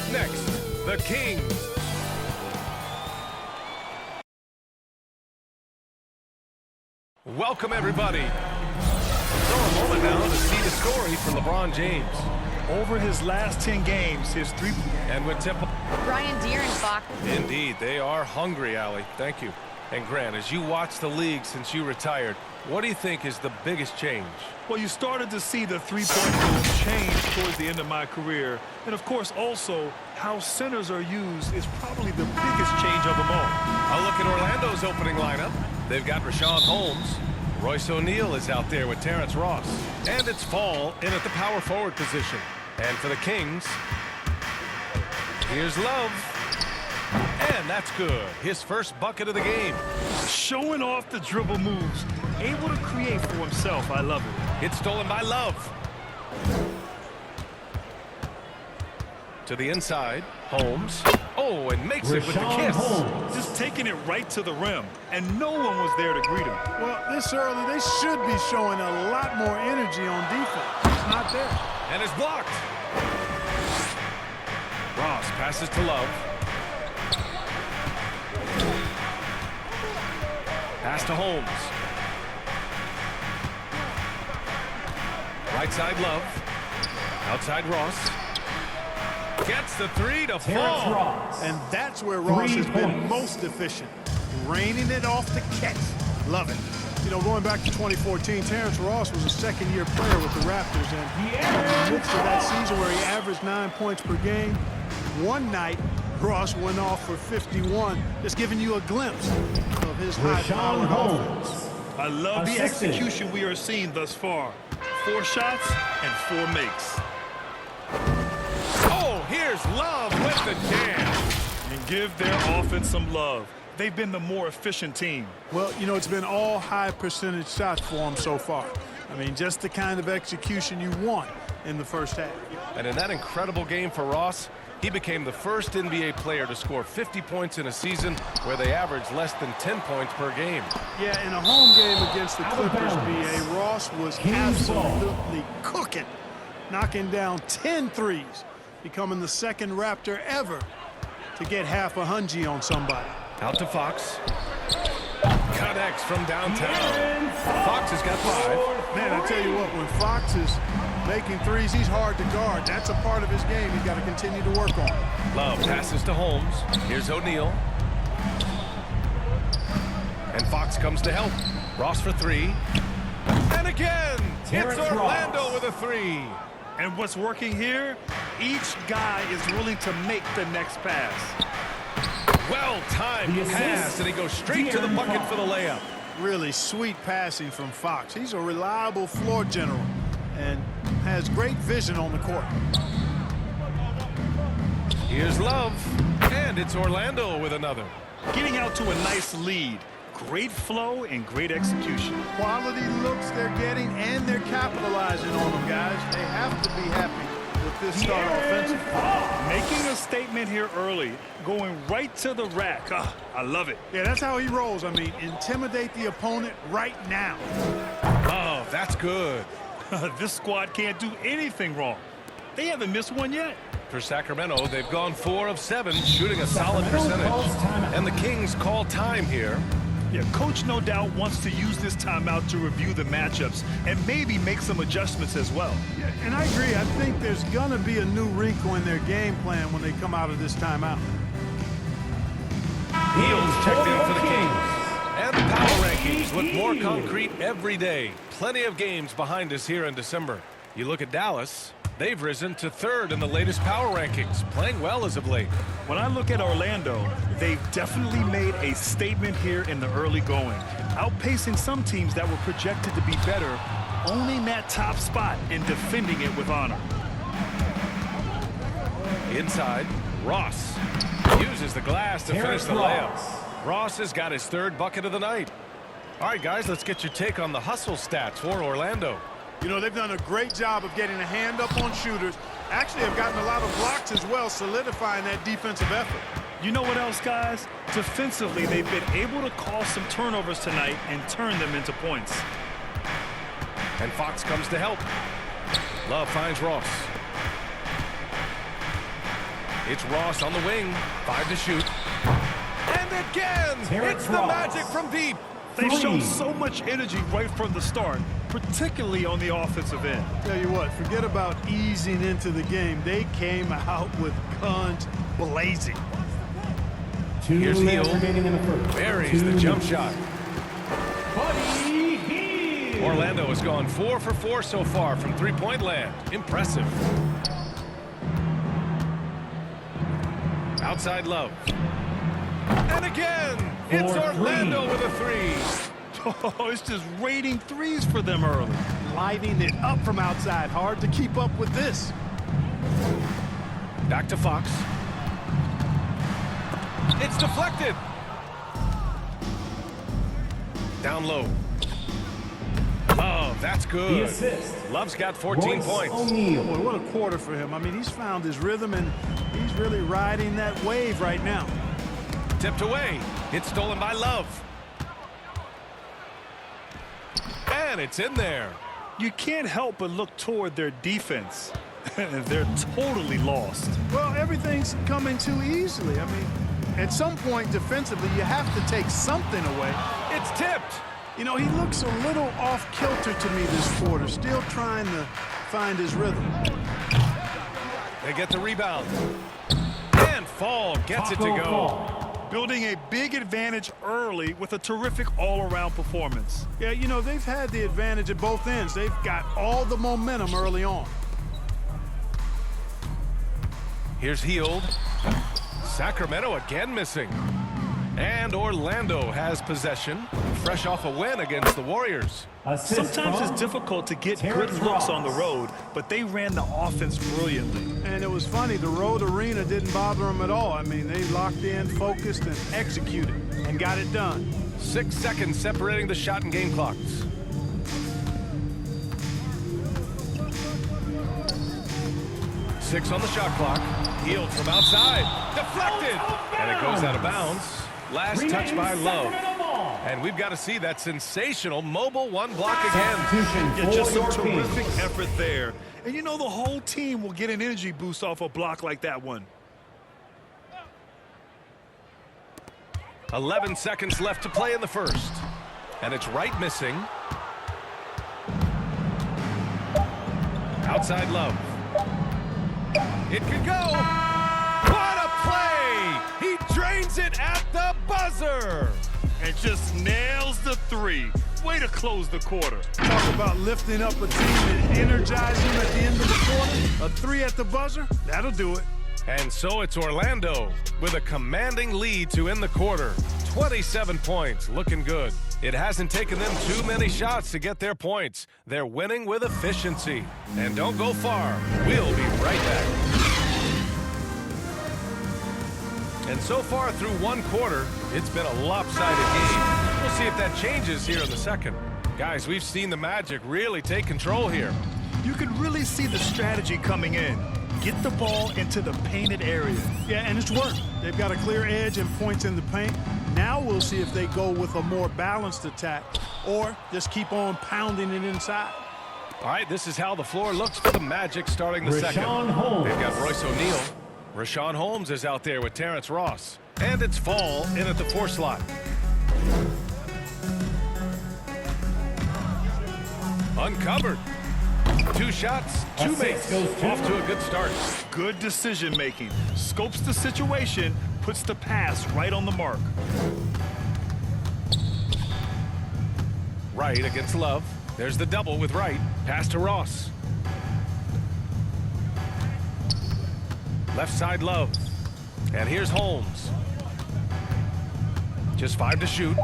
Up next, the Kings. Welcome, everybody. So a moment now to see the story from LeBron James. Over his last 10 games, his three... And with Temple... Brian Deere and Fox. Indeed, they are hungry, Allie. Thank you. And Grant, as you watch the league since you retired, what do you think is the biggest change? Well, you started to see the three-point rule change towards the end of my career. And, of course, also, how centers are used is probably the biggest change of them all. I'll look at Orlando's opening lineup. They've got Richaun Holmes. Royce O'Neal is out there with Terrence Ross. And it's Fall in at the power forward position. And for the Kings, here's Love. And that's good. His first bucket of the game. Showing off the dribble moves. Able to create for himself. I love it. It's stolen by Love. To the inside. Holmes. Oh, and makes it with the kiss. Just taking it right to the rim. And no one was there to greet him. Well, this early, they should be showing a lot more energy on defense. It's not there. And it's blocked. Ross passes to Love. Pass to Holmes. Right side Love. Outside Ross. Gets the three to fall. And that's where Ross has been most efficient. Raining it off the catch. Love it. You know, going back to 2014, Terrence Ross was a second-year player with the Raptors. And in the midst of that season where he averaged 9 points per game, one night, Ross went off for 51, just giving you a glimpse of his high-powered offense. I love the execution we are seeing thus far. 4 shots and 4 makes. Oh, here's Love with the jam. And give their offense some love. They've been the more efficient team. Well, you know, it's been all high-percentage shots for them so far. I mean, just the kind of execution you want in the first half. And in that incredible game for Ross, he became the first NBA player to score 50 points in a season where they averaged less than 10 points per game. Yeah, in a home game against the Clippers, B.A., Ross was absolutely cooking, knocking down 10 threes, becoming the second Raptor ever to get half a hundred on somebody. Out to Fox. Connects from downtown. Fox has got 5. Man, I tell you what, when Fox is making threes, he's hard to guard. That's a part of his game he's got to continue to work on. Love passes to Holmes. Here's O'Neal. And Fox comes to help. Ross for 3. And again, it's Orlando with a 3. And what's working here? Each guy is willing to make the next pass. Well-timed pass, and he goes straight to the bucket for the layup. Really sweet passing from Fox. He's a reliable floor general and has great vision on the court. Here's Love, and it's Orlando with another. Getting out to a nice lead. Great flow and great execution. Quality looks they're getting, and they're capitalizing on them, guys. They have to be happy with this start offensively. Making a statement here early, going right to the rack. I love it. Yeah, that's how he rolls. I mean, intimidate the opponent right now. Oh, that's good. This squad can't do anything wrong. They haven't missed one yet. For Sacramento, they've gone 4 of 7, shooting a solid percentage. And the Kings call time here. Yeah, coach no doubt wants to use this timeout to review the matchups and maybe make some adjustments as well. Yeah, and I agree. I think there's going to be a new wrinkle in their game plan when they come out of this timeout. Heels checked in for the Kings. And the power rankings look more concrete every day. Plenty of games behind us here in December. You look at Dallas. They've risen to 3rd in the latest power rankings, playing well as of late. When I look at Orlando, they've definitely made a statement here in the early going, outpacing some teams that were projected to be better, owning that top spot and defending it with honor. Inside, Ross uses the glass to finish the layup. Ross has got his 3rd bucket of the night. All right, guys, let's get your take on the hustle stats for Orlando. You know, they've done a great job of getting a hand up on shooters. Actually, have gotten a lot of blocks as well, solidifying that defensive effort. You know what else, guys? Defensively, they've been able to cause some turnovers tonight and turn them into points. And Fox comes to help. Love finds Ross. It's Ross on the wing. 5 to shoot. And again! It's the Magic from deep. They've shown so much energy right from the start, particularly on the offensive end. Tell you what, forget about easing into the game. They came out with guns blazing. Here's Hield. Buries the jump shot. Orlando has gone 4 for 4 so far from three-point land. Impressive. Outside Love. And again, it's Orlando with a three. Oh, it's just raining threes for them early. Lighting it up from outside. Hard to keep up with this. Back to Fox. It's deflected. Down low. Oh, that's good. Love's got 14 points. Boy, what a quarter for him. I mean, he's found his rhythm, and he's really riding that wave right now. Tipped away. It's stolen by Love. And it's in there. You can't help but look toward their defense. They're totally lost. Well, everything's coming too easily. I mean, at some point defensively, you have to take something away. It's tipped. You know, he looks a little off-kilter to me this quarter, still trying to find his rhythm. They get the rebound. And Fall gets it to go. Building a big advantage early with a terrific all-around performance. Yeah, you know, they've had the advantage at both ends. They've got all the momentum early on. Here's Hield. Sacramento again missing. And Orlando has possession, fresh off a win against the Warriors. Sometimes it's difficult to get good looks on the road, but they ran the offense brilliantly. And it was funny, the road arena didn't bother them at all. I mean, they locked in, focused, and executed, and got it done. 6 seconds separating the shot and game clocks. Six on the shot clock. Hield from outside. Deflected. And it goes out of bounds. Last touch by Love. And we've got to see that sensational mobile one block again. Yeah, just some terrific effort there. And you know the whole team will get an energy boost off a block like that one. 11 seconds left to play in the first. And it's Wright missing. Outside Love. It could go. What a play! He drains it at the buzzer. And just nails the three. Way to close the quarter. Talk about lifting up a team and energizing them at the end of the quarter. A three at the buzzer, that'll do it. And so it's Orlando with a commanding lead to end the quarter. 27 points, looking good. It hasn't taken them too many shots to get their points. They're winning with efficiency. And don't go far. We'll be right back. And so far through one quarter, it's been a lopsided game. We'll see if that changes here in the second. Guys, we've seen the Magic really take control here. You can really see the strategy coming in. Get the ball into the painted area. Yeah, and it's worked. They've got a clear edge and points in the paint. Now we'll see if they go with a more balanced attack or just keep on pounding it inside. All right, this is how the floor looks for the Magic starting the second. They've got Royce O'Neal. Richaun Holmes is out there with Terrence Ross. And it's Fall in at the 4 slot. Uncovered. 2 shots, 2 makes. Off to a good start. Good decision making. Scopes the situation, puts the pass right on the mark. Wright against Love. There's the double with Wright. Pass to Ross. Left side Love. And here's Holmes. Just 5 to shoot.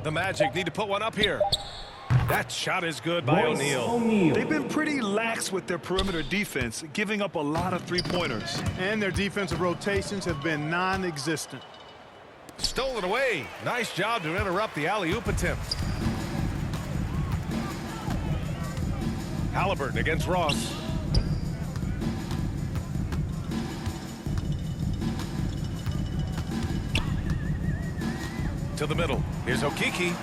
The Magic need to put one up here. That shot is good by O'Neal. They've been pretty lax with their perimeter defense, giving up a lot of three-pointers. And their defensive rotations have been non-existent. Stolen away. Nice job to interrupt the alley-oop attempt. Halliburton against Ross. To the middle. Here's Okeke.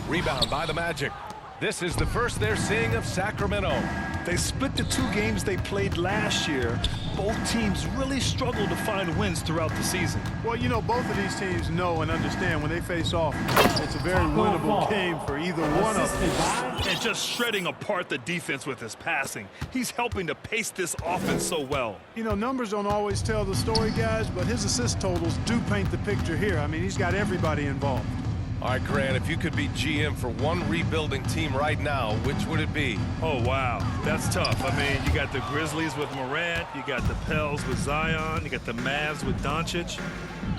Rebound by the Magic. This is the first they're seeing of Sacramento. They split the 2 games they played last year. Both teams really struggled to find wins throughout the season. Well, you know, both of these teams know and understand when they face off, it's a very winnable game for either one of them. And just shredding apart the defense with his passing. He's helping to pace this offense so well. You know, numbers don't always tell the story, guys, but his assist totals do paint the picture here. I mean, he's got everybody involved. All right, Grant, if you could be GM for one rebuilding team right now, which would it be? Oh, wow. That's tough. I mean, you got the Grizzlies with Morant, you got the Pels with Zion, you got the Mavs with Doncic.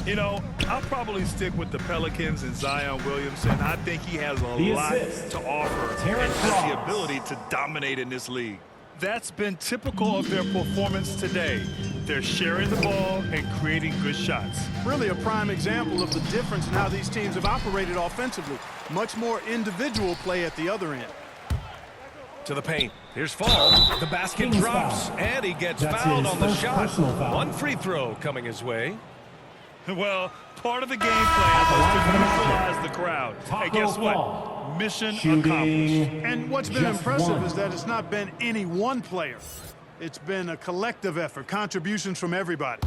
You know, I'll probably stick with the Pelicans and Zion Williamson. I think he has a lot to offer and has the ability to dominate in this league. That's been typical of their performance today. They're sharing the ball and creating good shots. Really a prime example of the difference in how these teams have operated offensively. Much more individual play at the other end. To the paint. Here's Fall. The basket drops, and he gets fouled on the shot. One free throw coming his way. Well, part of the game plan was to neutralize the crowd. Hey, guess what? Mission accomplished. And what's been impressive is that it's not been any one player. It's been a collective effort, contributions from everybody.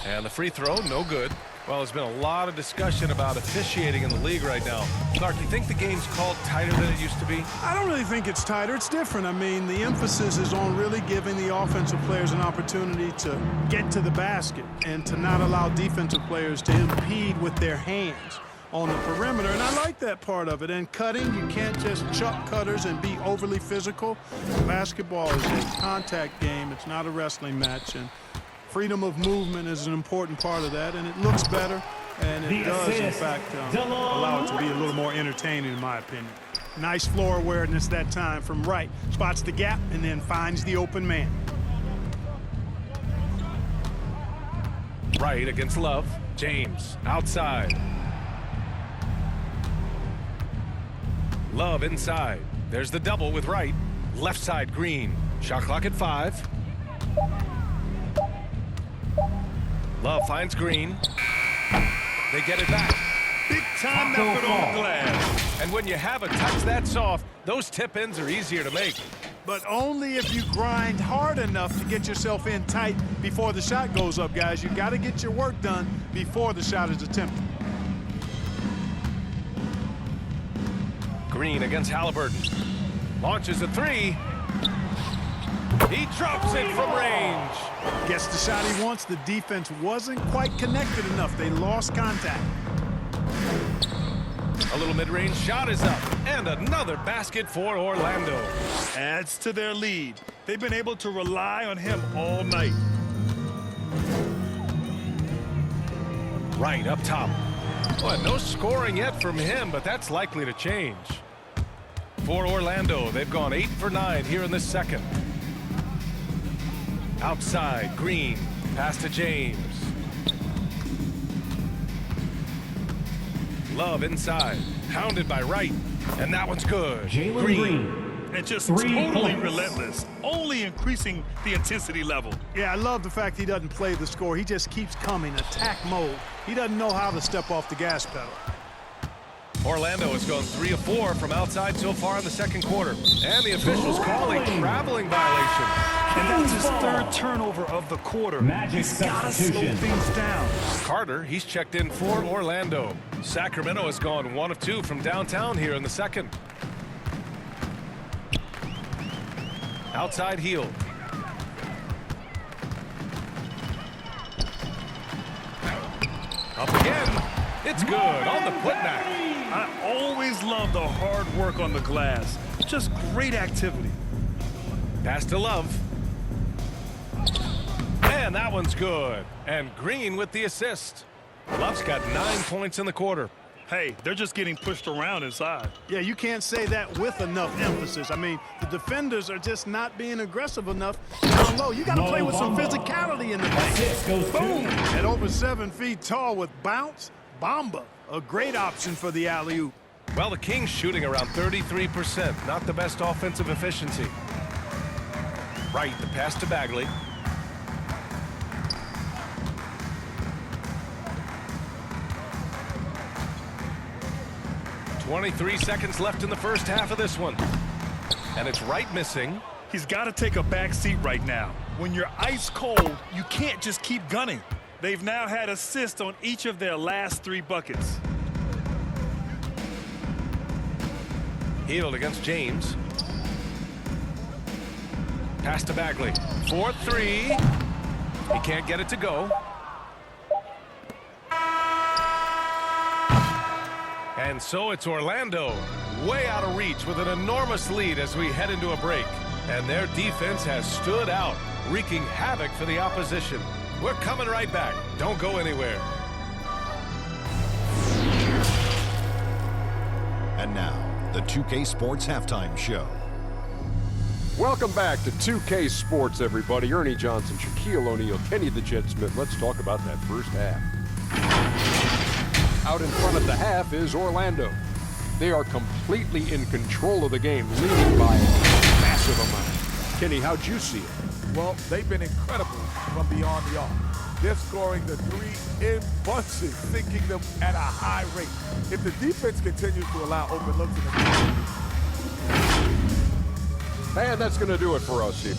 And the free throw, no good. Well, there's been a lot of discussion about officiating in the league right now. Clark, you think the game's called tighter than it used to be? I don't really think it's tighter. It's different. I mean, the emphasis is on really giving the offensive players an opportunity to get to the basket and to not allow defensive players to impede with their hands on the perimeter. And I like that part of it. And cutting, you can't just chuck cutters and be overly physical. Basketball is a contact game. It's not a wrestling match. And freedom of movement is an important part of that, and it looks better, and it does, in fact, allow it to be a little more entertaining, in my opinion. Nice floor awareness that time from Wright. Spots the gap and then finds the open man. Wright against Love. James outside. Love inside. There's the double with Wright. Left side Green. Shot clock at 5. Love finds Green. They get it back. Big time effort on the glass. And when you have a touch that soft, those tip-ins are easier to make. But only if you grind hard enough to get yourself in tight before the shot goes up, guys. You got to get your work done before the shot is attempted. Green against Halliburton. Launches a 3. He drops it from range. Gets the shot he wants. The defense wasn't quite connected enough. They lost contact. A little mid-range shot is up. And another basket for Orlando. Adds to their lead. They've been able to rely on him all night. Right up top. Well, no scoring yet from him, but that's likely to change. For Orlando, they've gone 8 for 9 here in this second. Outside, Green. Pass to James. Love inside. Hounded by Wright. And that one's good. Green. And just totally relentless. Only increasing the intensity level. Yeah, I love the fact he doesn't play the score. He just keeps coming, attack mode. He doesn't know how to step off the gas pedal. Orlando has gone 3 of 4 from outside so far in the second quarter. And the officials call a traveling violation. And that's his 3rd turnover of the quarter. He's got to slow things down. Carter, he's checked in for Orlando. Sacramento has gone 1 of 2 from downtown here in the second. Outside Hield. Up again. It's good on the putback. I always love the hard work on the glass. Just great activity. Pass to Love. And that one's good. And Green with the assist. Love's got 9 points in the quarter. Hey, they're just getting pushed around inside. Yeah, you can't say that with enough emphasis. I mean, the defenders are just not being aggressive enough down low. You got to play with some physicality in the paint. Boom! At over 7 feet tall with bounce, Bamba, a great option for the alley-oop. Well, the Kings shooting around 33%. Not the best offensive efficiency. Right, the pass to Bagley. 23 seconds left in the first half of this one. And it's right missing. He's got to take a back seat right now. When you're ice cold, you can't just keep gunning. They've now had assists on each of their last 3 buckets. Hield against James. Pass to Bagley. 4-3. He can't get it to go. And so it's Orlando, way out of reach with an enormous lead as we head into a break. And their defense has stood out, wreaking havoc for the opposition. We're coming right back. Don't go anywhere. And now, the 2K Sports Halftime Show. Welcome back to 2K Sports, everybody. Ernie Johnson, Shaquille O'Neal, Kenny the Jet Smith. Let's talk about that first half. Out in front of the half is Orlando. They are completely in control of the game, leading by a massive amount. Kenny, how'd you see it? Well, they've been incredible from beyond the arc. They're scoring the 3 in bunches, sinking them at a high rate. If the defense continues to allow open looks in the game. And that's going to do it for us here.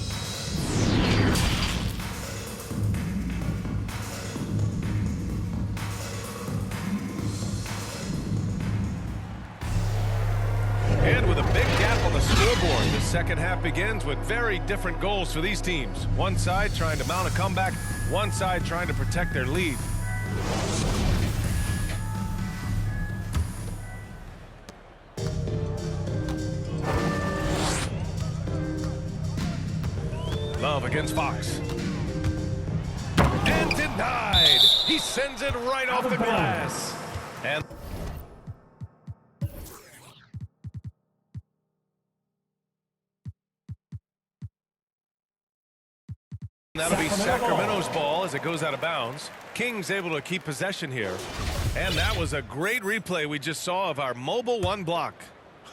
And with a big gap on the scoreboard, the second half begins with very different goals for these teams. One side trying to mount a comeback, one side trying to protect their lead. Love against Fox. And denied. He sends it right off the glass. And that'll be Sacramento's ball as it goes out of bounds. Kings able to keep possession here. And that was a great replay we just saw of our Mobile One block.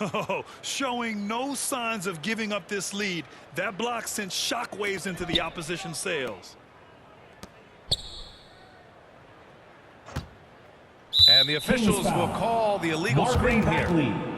Oh, showing no signs of giving up this lead. That block sent shockwaves into the opposition sails. And the officials will call the illegal screen here.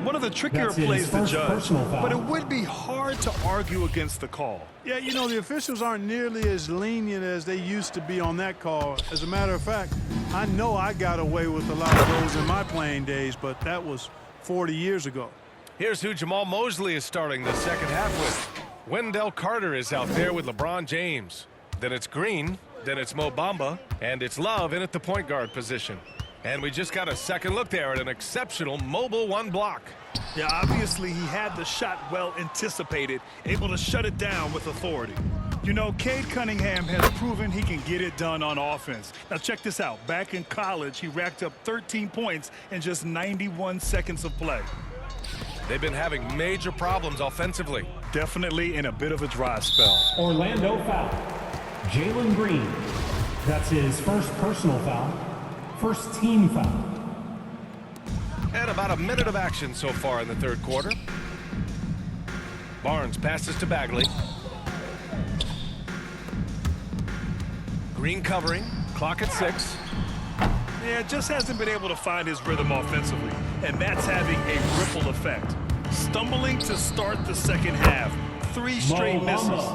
One of the trickier plays to judge, but it would be hard to argue against the call. Yeah, you know, the officials aren't nearly as lenient as they used to be on that call. As a matter of fact, I know I got away with a lot of those in my playing days, but that was 40 years ago. Here's who Jamal Mosley is starting the second half with. Wendell Carter is out there with LeBron James. Then it's Green, then it's Mo Bamba, and it's Love in at the point guard position. And we just got a second look there at an exceptional Mobile One block. Yeah, obviously he had the shot well anticipated, able to shut it down with authority. You know, Cade Cunningham has proven he can get it done on offense. Now check this out. Back in college, he racked up 13 points in just 91 seconds of play. They've been having major problems offensively. Definitely in a bit of a dry spell. Orlando foul. Jalen Green. That's his first personal foul. First team foul. And about a minute of action so far in the third quarter. Barnes passes to Bagley. Green covering. Clock at 6. Yeah, just hasn't been able to find his rhythm offensively, and that's having a ripple effect. Stumbling to start the second half. 3 straight misses.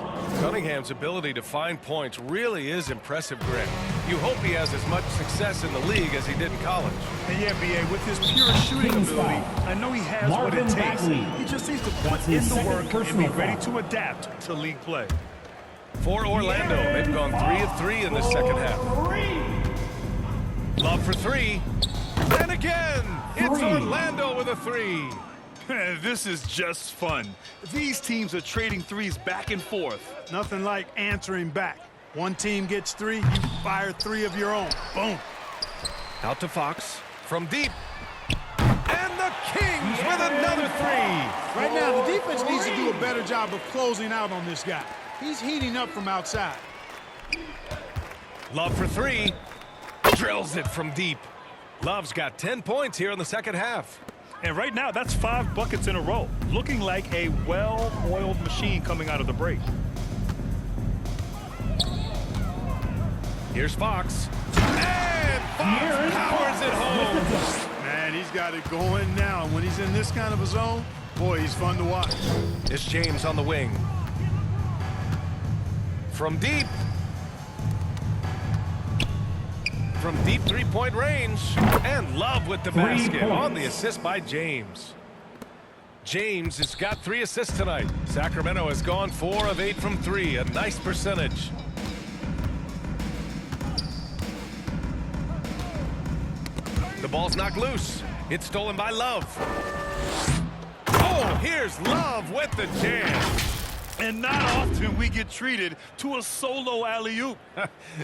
Cunningham's ability to find points really is impressive, Grant. You hope he has as much success in the league as he did in college. And yeah, B.A., with his pure shooting ability, I know he has what it takes. He just needs to put in the work and be ready to adapt to league play. For Orlando, they've gone 3 of 3 in the second half. Love for 3. And again, it's Orlando with a 3. This is just fun. These teams are trading threes back and forth. Nothing like answering back. One team gets 3, you fire 3 of your own. Boom. Out to Fox from deep. And the Kings with another 3. Right now, the defense needs to do a better job of closing out on this guy. He's heating up from outside. Love for 3. Drills it from deep. Love's got 10 points here in the second half. And right now, that's 5 buckets in a row. Looking like a well-oiled machine coming out of the break. Here's Fox. And Fox powers it home. Man, And he's got it going now. When he's in this kind of a zone, boy, he's fun to watch. It's James on the wing. From deep. From deep three-point range. And Love with the basket on the assist by James. James has got 3 assists tonight. Sacramento has gone 4 of 8 from 3. A nice percentage. The ball's knocked loose. It's stolen by Love. Oh, here's Love with the jam. And not often we get treated to a solo alley-oop.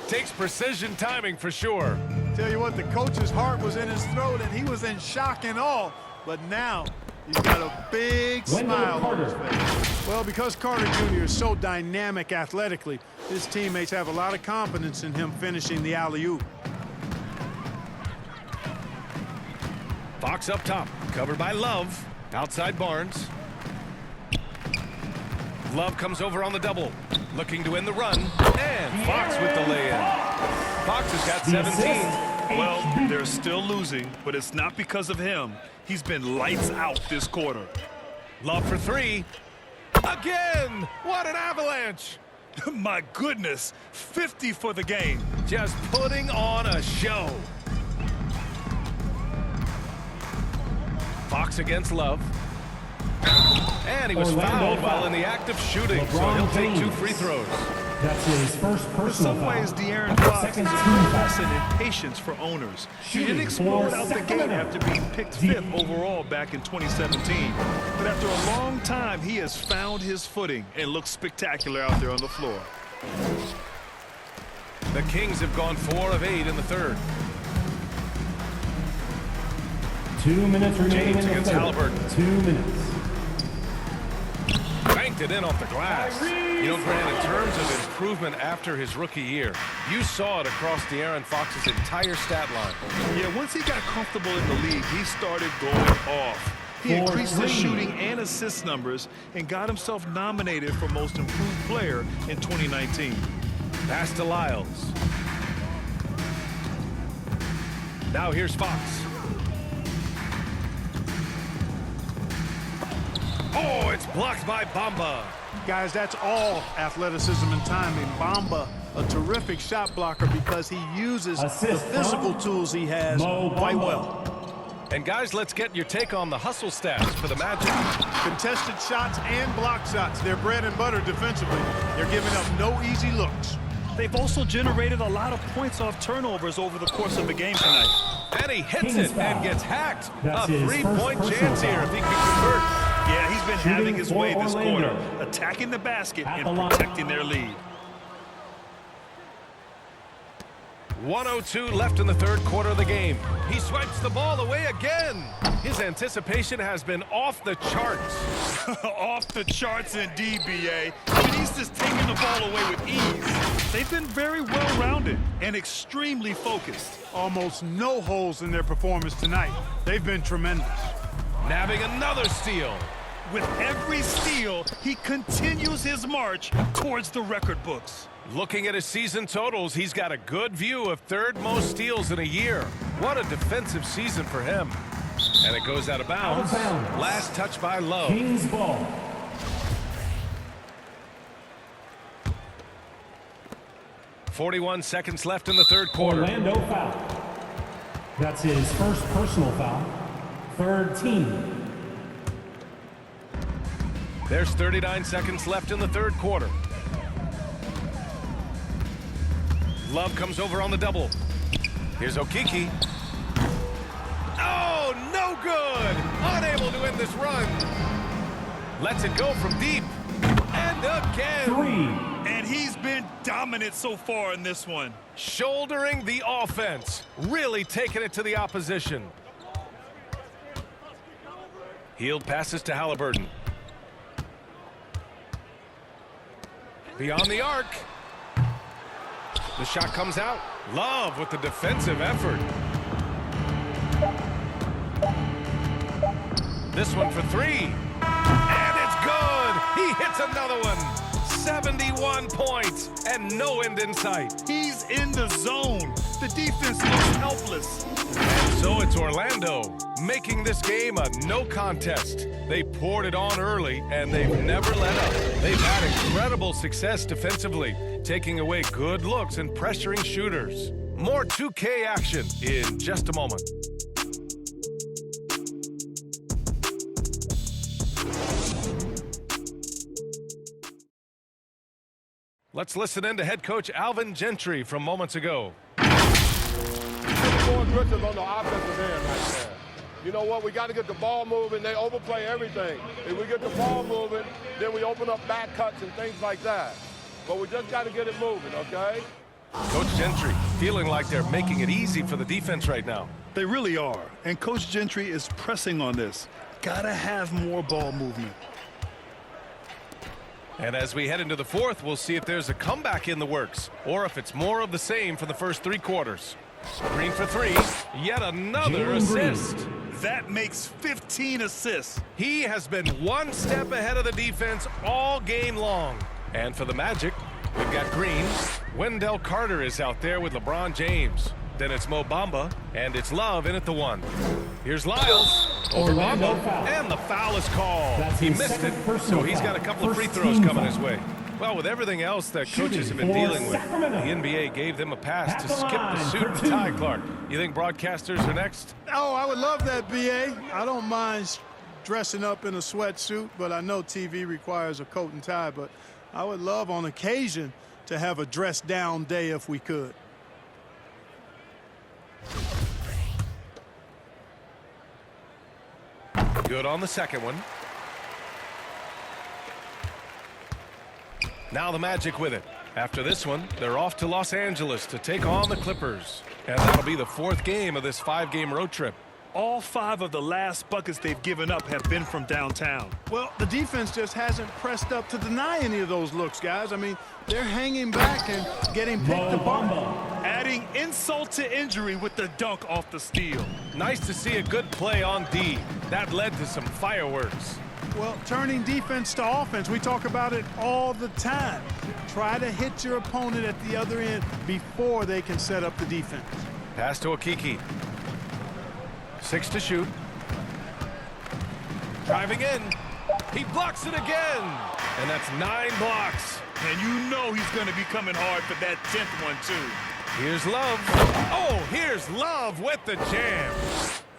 Takes precision timing for sure. Tell you what, the coach's heart was in his throat, and he was in shock and awe. But now, he's got a big smile on his face. Well, because Carter Jr. is so dynamic athletically, his teammates have a lot of confidence in him finishing the alley-oop. Fox up top, covered by Love. Outside Barnes. Love comes over on the double, looking to win the run. And Fox with the lay-in. Fox has got 17. Well, they're still losing, but it's not because of him. He's been lights out this quarter. Love for 3. Again! What an avalanche! My goodness, 50 for the game. Just putting on a show. Fox against Love. And he was fouled while in the act of shooting, so he'll take 2 free throws. That's his first In personal some foul. ways, De'Aaron Fox is a Second true team lesson in patience for owners. He didn't explode out the gate Sacramento. after being picked 5th overall back in 2017. But after a long time, he has found his footing and looks spectacular out there on the floor. The Kings have gone 4 of 8 in the third. 2 minutes remaining James in the against third. Halliburton. 2 minutes. Banked it in off the glass. You know, Grant, in terms of improvement after his rookie year, you saw it across De'Aaron Fox's entire stat line. Yeah, once he got comfortable in the league, he started going off. He increased his shooting and assist numbers and got himself nominated for Most Improved Player in 2019. Pass to Lyles. Now here's Fox. Oh, it's blocked by Bamba. Guys, that's all athleticism and timing. Bamba, a terrific shot blocker because he uses the physical tools he has quite well. And guys, let's get your take on the hustle stats for the Magic. Contested shots and block shots, they're bread and butter defensively. They're giving up no easy looks. They've also generated a lot of points off turnovers over the course of the game tonight. And he hits it and gets hacked. That's a his 3-point first chance here personal if he can convert. Yeah, he's been Shooting having his way for this Orlando. quarter, attacking the basket At and the line. protecting their lead. 1:02 left in the third quarter of the game. He swipes the ball away again. His anticipation has been off the charts. Off the charts indeed, B.A. I mean, he's just taking the ball away with ease. They've been very well-rounded and extremely focused. Almost no holes in their performance tonight. They've been tremendous. Nabbing another steal. With every steal, he continues his march towards the record books. Looking at his season totals, he's got a good view of third most steals in a year. What a defensive season for him. And it goes out of bounds. Out of bounds. Last touch by Love. Kings ball. .41 left in the third quarter. Orlando foul. That's his first personal foul. Third team. There's 39 seconds left in the third quarter. Love comes over on the double. Here's Okeke. Oh, no good! Unable to end this run. Lets it go from deep. And again. 3. And he's been dominant so far in this one. Shouldering the offense. Really taking it to the opposition. Hield passes to Halliburton. Beyond the arc. The shot comes out. Love with the defensive effort. This one for 3. And it's good. He hits another one. 71 points and no end in sight. He's in the zone. The defense looks helpless. And so it's Orlando making this game a no contest. They poured it on early, and they've never let up. They've had incredible success defensively, taking away good looks and pressuring shooters. More 2K action in just a moment. Let's listen in to head coach Alvin Gentry from moments ago. More aggressive on the offensive end right there. You know what? We got to get the ball moving. They overplay everything. If we get the ball moving, then we open up back cuts and things like that. But we just got to get it moving, okay? Coach Gentry feeling like they're making it easy for the defense right now. They really are. And Coach Gentry is pressing on this. Gotta have more ball movement. And as we head into the fourth, we'll see if there's a comeback in the works or if it's more of the same for the first 3 quarters. Green for 3. Yet another assist. That makes 15 assists. He has been one step ahead of the defense all game long. And for the Magic, we've got Green. Wendell Carter is out there with LeBron James. Then it's Mo Bamba, and it's Love in at the 1. Here's Lyles. Over Orlando Bamba, foul. and the foul is called. That's He his missed second it, personal so he's got a foul. couple of free First throws team coming foul. his way. Well, with everything else that coaches have been Shooting for dealing with, the Sacramento. NBA gave them a pass At to the skip the line suit for and 2. tie, Clark. You think broadcasters are next? Oh, I would love that, BA. I don't mind dressing up in a sweatsuit, but I know TV requires a coat and tie, but I would love on occasion to have a dress down day if we could. Good on the second one. Now the Magic with it. After this one, they're off to Los Angeles to take on the Clippers. And that'll be the 4th game of this 5-game road trip. All 5 of the last buckets they've given up have been from downtown. Well, the defense just hasn't pressed up to deny any of those looks, guys. I mean, they're hanging back and getting picked Mo apart. Bamba. Adding insult to injury with the dunk off the steal. Nice to see a good play on D. That led to some fireworks. Well, turning defense to offense, we talk about it all the time. Try to hit your opponent at the other end before they can set up the defense. Pass to Okeke. 6 to shoot. Driving in. He blocks it again. And that's 9 blocks. And you know he's going to be coming hard for that 10th one, too. Here's Love. Oh, here's Love with the jam.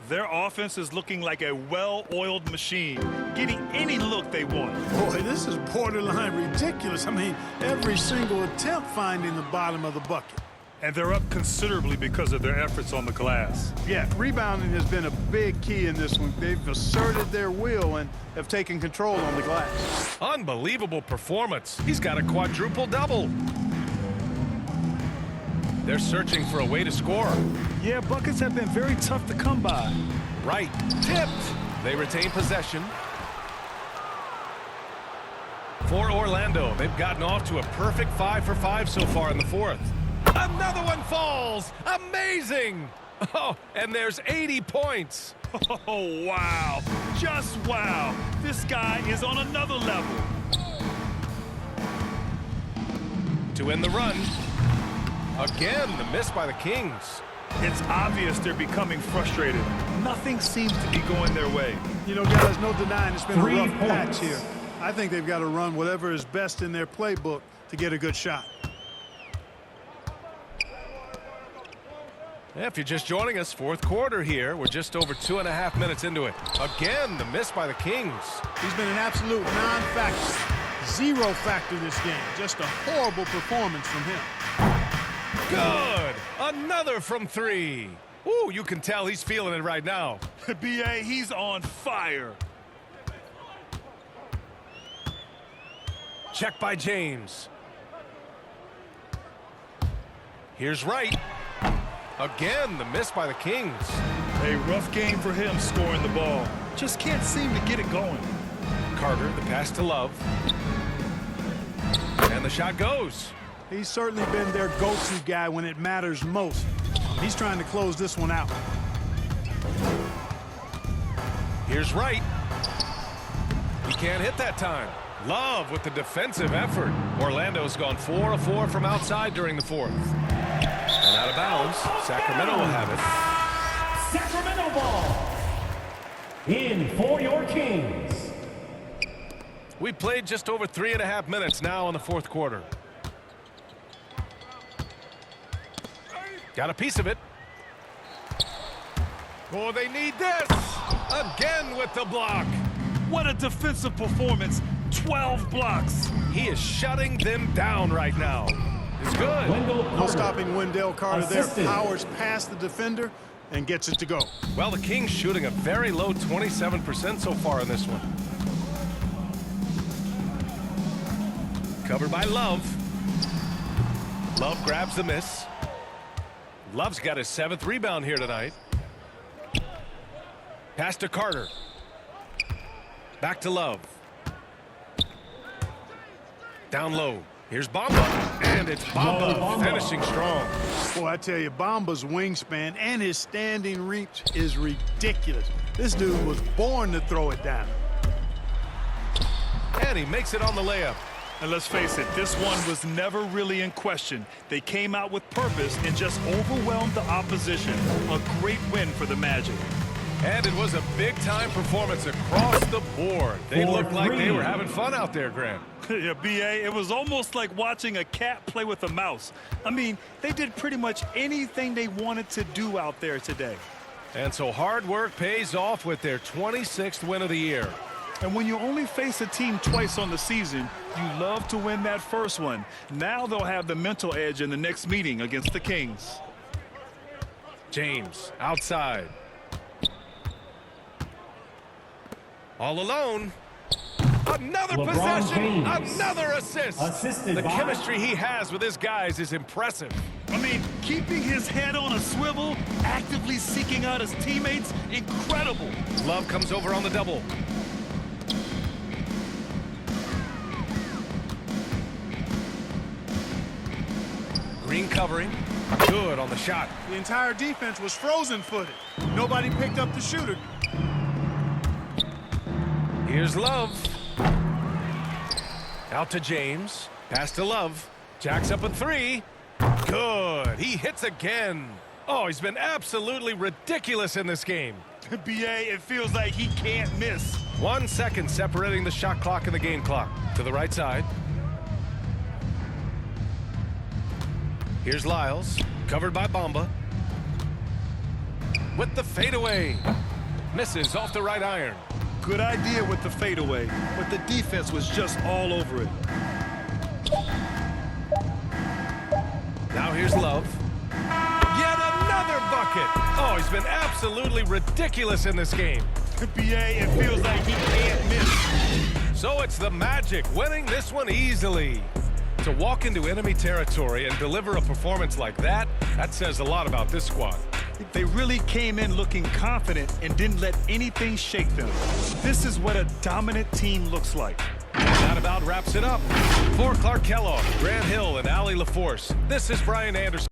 Their offense is looking like a well-oiled machine, getting any look they want. Boy, this is borderline ridiculous. I mean, every single attempt finding the bottom of the bucket. And they're up considerably because of their efforts on the glass. Yeah, rebounding has been a big key in this one. They've asserted their will and have taken control on the glass. Unbelievable performance. He's got a quadruple-double. They're searching for a way to score. Yeah, buckets have been very tough to come by. Right. Tipped. They retain possession. For Orlando, they've gotten off to a perfect 5 for 5 so far in the 4th. Another one falls. Amazing. Oh, and there's 80 points. Oh, wow. Just wow. This guy is on another level. To end the run. Again, the miss by the Kings. It's obvious they're becoming frustrated. Nothing seems to be going their way. You know, guys, no denying it's been 3 a rough patch points. here. I think they've got to run whatever is best in their playbook to get a good shot. If you're just joining us, 4th quarter here. We're just over 2.5 minutes into it. Again, the miss by the Kings. He's been an absolute non-factor. 0 factor this game. Just a horrible performance from him. Good. Another from 3. Ooh, you can tell he's feeling it right now. B.A., he's on fire. Check by James. Here's Wright. Again, the miss by the Kings. A rough game for him scoring the ball. Just can't seem to get it going. Carter, the pass to Love. And the shot goes. He's certainly been their go-to guy when it matters most. He's trying to close this one out. Here's Wright. He can't hit that time. Love with the defensive effort. Orlando's gone 4 of 4 from outside during the 4th. And out of bounds, Sacramento will have it. Sacramento ball. In for your Kings. We played just over 3.5 minutes now in the fourth quarter. Got a piece of it. Oh, they need this. Again with the block. What a defensive performance. 12 blocks. He is shutting them down right now. It's good. Wendell No Carter. stopping Wendell Carter Assisted. there. Powers past the defender and gets it to go. Well, the Kings shooting a very low 27% so far in this one. Covered by Love. Love grabs the miss. Love's got his 7th rebound here tonight. Pass to Carter. Back to Love. Down low. Here's Bamba. And it's Bamba Bamba. finishing strong. Boy, I tell you, Bamba's wingspan and his standing reach is ridiculous. This dude was born to throw it down. And he makes it on the layup. And let's face it, this one was never really in question. They came out with purpose and just overwhelmed the opposition. A great win for the Magic. And it was a big-time performance across the board. They For looked like they three. were having fun out there, Grant. Yeah, B.A., it was almost like watching a cat play with a mouse. I mean, they did pretty much anything they wanted to do out there today. And so hard work pays off with their 26th win of the year. And when you only face a team twice on the season, you love to win that first one. Now they'll have the mental edge in the next meeting against the Kings. James outside. All alone. Another LeBron possession. James. Another assist. Assisted the by- chemistry he has with his guys is impressive. I mean, keeping his head on a swivel, actively seeking out his teammates, incredible. Love comes over on the double. Green covering. Good on the shot. The entire defense was frozen-footed. Nobody picked up the shooter. Here's Love. Out to James. Pass to Love. Jacks up a 3. Good. He hits again. Oh, he's been absolutely ridiculous in this game. B.A., it feels like he can't miss. 1 second separating the shot clock and the game clock. To the right side. Here's Lyles. Covered by Bamba. With the fadeaway. Misses off the right iron. Good idea with the fadeaway, but the defense was just all over it. Now here's Love. Yet another bucket. Oh, he's been absolutely ridiculous in this game. B.A., it feels like he can't miss. So it's the Magic winning this one easily. To walk into enemy territory and deliver a performance like that, that says a lot about this squad. They really came in looking confident and didn't let anything shake them. This is what a dominant team looks like. And that about wraps it up. For Clark Kellogg, Grant Hill, and Allie LaForce, this is Brian Anderson.